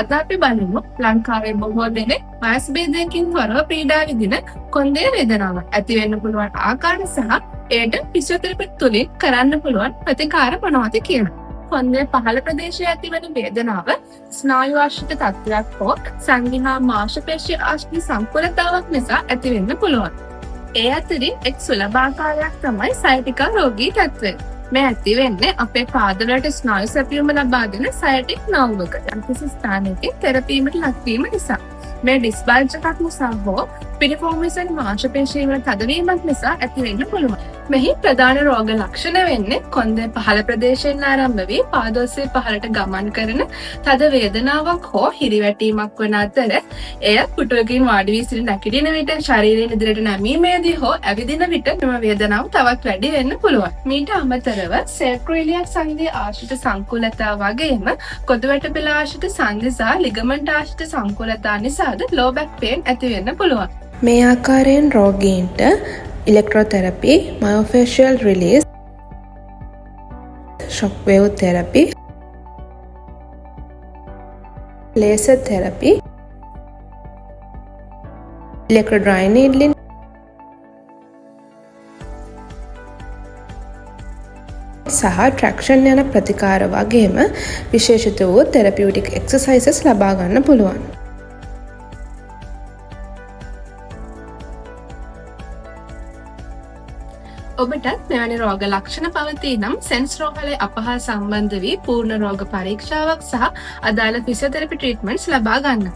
අද අපි බලමු ලංකාවේ බොහෝ දෙනෙක් වයස් භේදයකින් තොරව පීඩා විඳින කොන්දේ වේදනාව ඇති වෙන්න පුළුවන් ආකාරය සහ එයට ෆිසියෝതെරපි තුලින් කරන්න පුළුවන් ප්‍රතිකාර මොනවද කියලා. කොන්දේ පහළ ප්‍රදේශයේ ඇතිවන වේදනාව ස්නායු ආශ්‍රිත තත්ත්වයක් හෝ සංගිහා මාංශපේශී ආශ්‍රිත සංකූලතාවක් නිසා ඇති වෙන්න පුළුවන්. ඒ අතරින් එක් සුලභ ආකාරයක් තමයි සයටිකා රෝගී තත්ත්වය. මේ ඇති වෙන්නේ අපේ පාදවලට ස්නායු සැපයුම ලබා දෙන සයටික් නර්වක යම්කිසි ස්ථානයකින් තෙරපීමට ලක්වීම නිසා. මේ ඩිස්බල්ජ් එකක් නිසා හෝ පිරිෆෝර්මේෂන් මාංශපේශී වල තදවීමක් නිසා ඇති වෙන්න පුළුවන්. මෙහි ප්‍රධාන රෝග ලක්ෂණ වෙන්නේ කොන්දේ පහළ ප්‍රදේශයෙන් ආරම්භ වී පාද ඔස්සේ පහළට ගමන් කරන තද වේදනාවක් හෝ හිරිවැටීමක් වන අතර එය පුටුවකින් වාඩි වී සිටින නැගිටින විට ශරීරයෙන් ඉදිරියට නැමීමේදී හෝ ඇවිදින විට මෙම වේදනාව තවත් වැඩි වෙන්න පුළුවන්. මීට අමතරව සේක්‍රෝයිලියක් සංධිය ආශ්‍රිත සංකූලතා වගේම කොටු වැටපෙළ ආශ්‍රිත සංධි සහ ලිගමන්ට් ආශ්‍රිත සංකූලතා නිසාද ලෝ බැක් පේන් ඇති වෙන්න පුළුවන්. මේ ආකාරයෙන් රෝගීන්ට electrotherapy, myofascial release, shockwave therapy, laser therapy, electrodry needling සහ traction යන ප්‍රතිකාර වගේම විශේෂිත වූ therapeutic exercises ලබා ගන්න පුළුවන්. ඔබටත් මෙවැනි රෝග ලක්ෂණ පවතී නම් සෙන්ස් රෝහලේ අපහා සම්බන්ධ වී පූර්ණ රෝග පරීක්ෂාවක් සහ අදාළ ෆිසියෝതെරපි ට්‍රීට්මන්ට්ස් ලබා ගන්න.